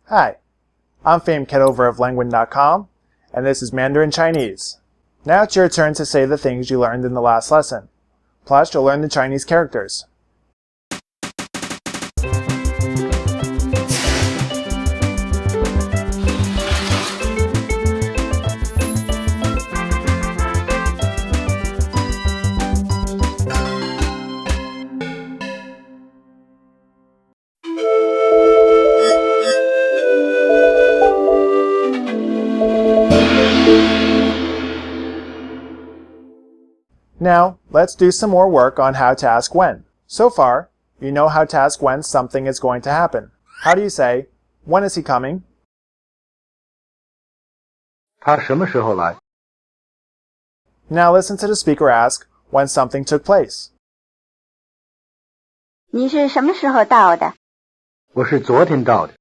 Hi, I'm FameKid over of Languin.com, and this is Mandarin Chinese. Now it's your turn to say the things you learned in the last lesson. Plus, you'll learn the Chinese characters. Now, let's do some more work on how to ask when. So far, you know how to ask when something is going to happen. How do you say, when is he coming? 他什么时候来？ Now listen to the speaker ask when something took place. 你是什么时候到的？我是昨天到的。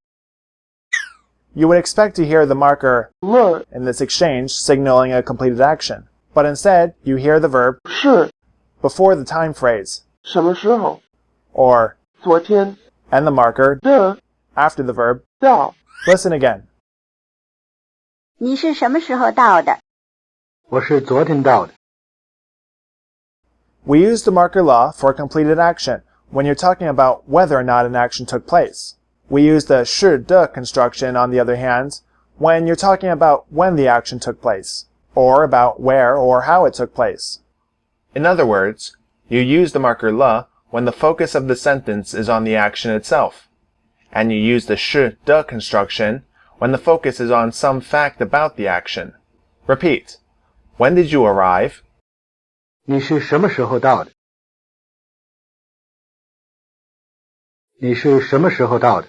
You would expect to hear the marker le in this exchange signaling a completed action, but instead you hear the verb 是 before the time phrase, 什么时候？ or 昨天 and the marker 的 after the verb. 到 Listen again. 你是什么时候到的？我是昨天到的。 We use the marker la for completed action when you're talking about whether or not an action took place. We use the 是的 construction, on the other hand, when you're talking about when the action took place, or about where or how it took place. In other words, you use the marker le when the focus of the sentence is on the action itself, and you use the 是的 construction when the focus is on some fact about the action. Repeat. When did you arrive? 你是什么时候到的？你是什么时候到的？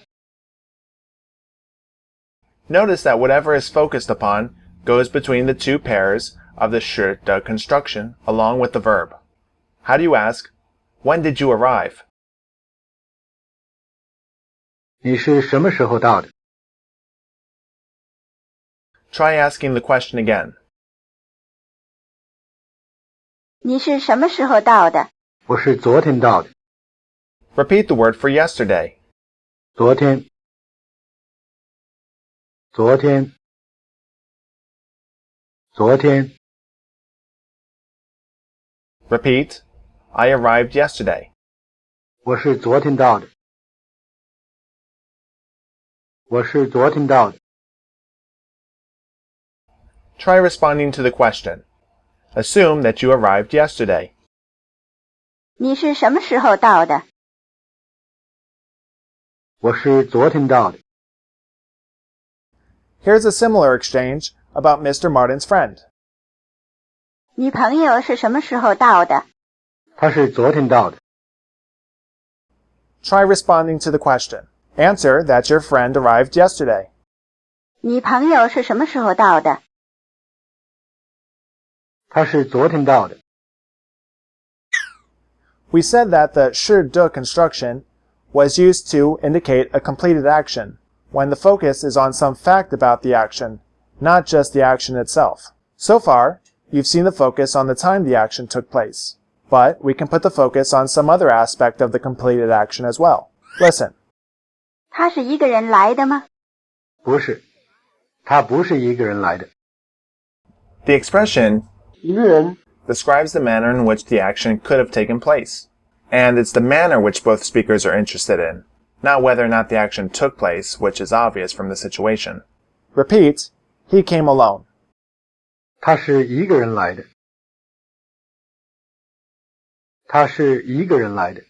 Notice that whatever is focused upon goes between the two pairs of the 是的 construction along with the verb. How do you ask, when did you arrive? 你是什么时候到的？ Try asking the question again. 你是什么时候到的？我是昨天到的。 Repeat the word for yesterday. 昨天。昨天。昨天。 Repeat, I arrived yesterday. 我是昨天到的。我是昨天到的。 Try responding to the question. Assume that you arrived yesterday. 你是什么时候到的？我是昨天到的。 Here's a similar exchange about Mr. Martin's friend. 你朋友是什么时候到的？他是昨天到的。 Try responding to the question. Answer that your friend arrived yesterday. 你朋友是什么时候到的？他是昨天到的。 We said that the 是的 construction was used to indicate a completed action when the focus is on some fact about the action, not just the action itself. So far, you've seen the focus on the time the action took place, but we can put the focus on some other aspect of the completed action as well. Listen. 他是一个人来的吗？不是，他不是一个人来的。 The expression 一个人 describes the manner in which the action could have taken place. And it's the manner which both speakers are interested in, not whether or not the action took place, which is obvious from the situation. Repeat, he came alone. 他是一个人来的。他是一个人来的。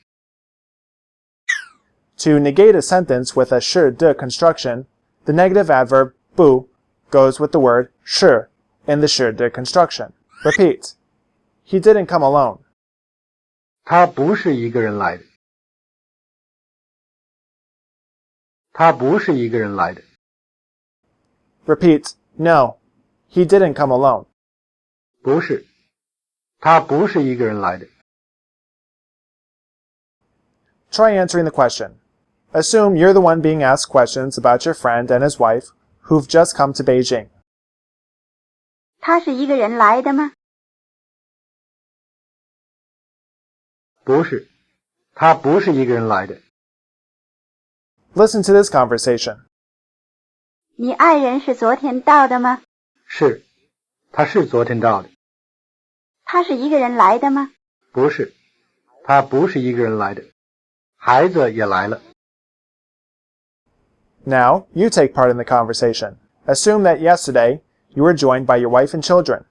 To negate a sentence with a 是的 construction, the negative adverb 不 goes with the word 是 in the 是的 construction. Repeat, he didn't come alone. 他不是一个人来的。他不是一个人来的。 Repeat, no, he didn't come alone. 不是，他不是一个人来的。 Try answering the question. Assume you're the one being asked questions about your friend and his wife who've just come to Beijing. 他是一个人来的吗？不是，他不是一个人来的。 Listen to this conversation. 你爱人是昨天到的吗？是，他是昨天到的。他是一个人来的吗？不是，他不是一个人来的，孩子也来了。Now, you take part in the conversation. Assume that yesterday, you were joined by your wife and children.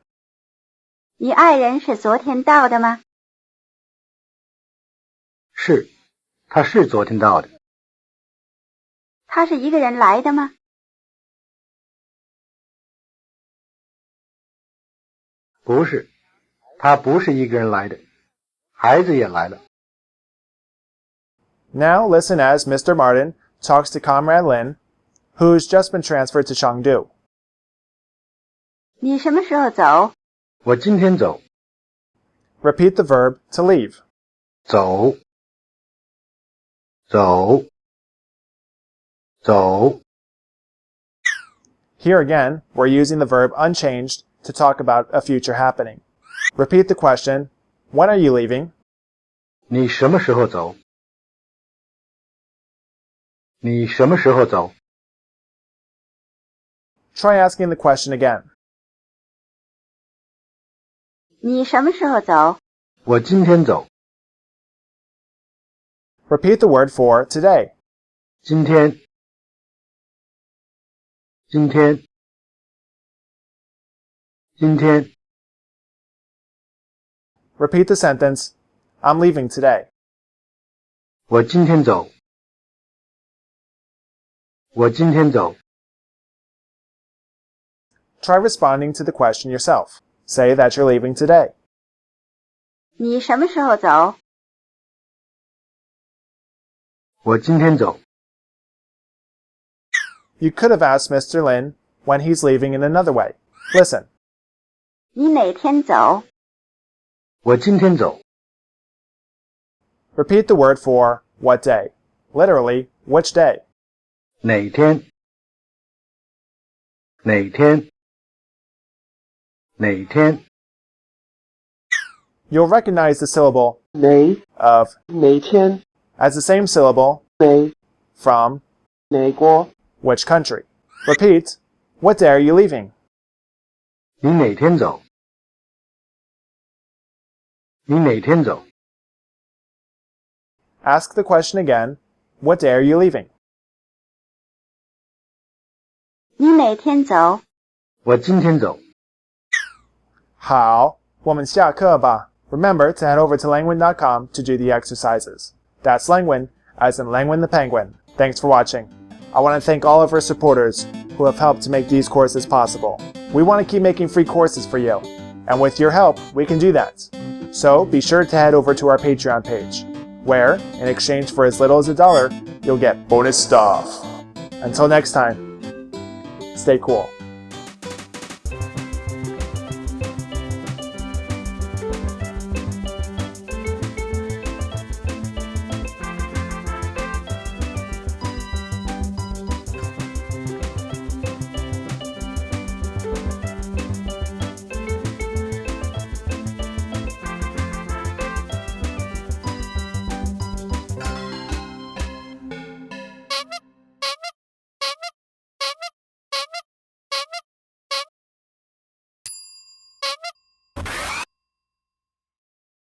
你爱人是昨天到的吗？是，他是昨天到的。他是一个人来的吗？不是，他不是一个人来的，孩子也来了。Now, listen as Mr. Martin talks to Comrade Lin, who's just been transferred to Chengdu. 你什么时候走？我今天走， Repeat the verb to leave. 走，走，走。 Here again, we're using the verb unchanged to talk about a future happening. Repeat the question, when are you leaving? 你什么时候走？你什么时候走？ Try asking the question again. 你什么时候走？我今天走， Repeat the word for today. 今天，今天，今天。 Repeat the sentence, I'm leaving today. 我今天走，我今天走。 Try responding to the question yourself. Say that you're leaving today. 你什么时候走？我今天走。 You could have asked Mr. Lin when he's leaving in another way. Listen. 你哪天走？我今天走。 Repeat the word for what day. Literally, which day. 哪天？哪天？哪天？ You'll recognize the syllable 哪 of 哪天 as the same syllable 哪 from 哪国 which country. Repeat, what day are you leaving? 你哪天走？你哪天走？ Ask the question again, what day are you leaving? 你哪天走？我今天走。好，我们下课吧。Remember to head over to Langwin.com to do the exercises. That's Langwin, as in Langwin the Penguin. Thanks for watching. I want to thank all of our supporters who have helped to make these courses possible. We want to keep making free courses for you, and with your help, we can do that. So be sure to head over to our Patreon page, where, in exchange for as little as $1, you'll get bonus stuff. Until next time, stay cool.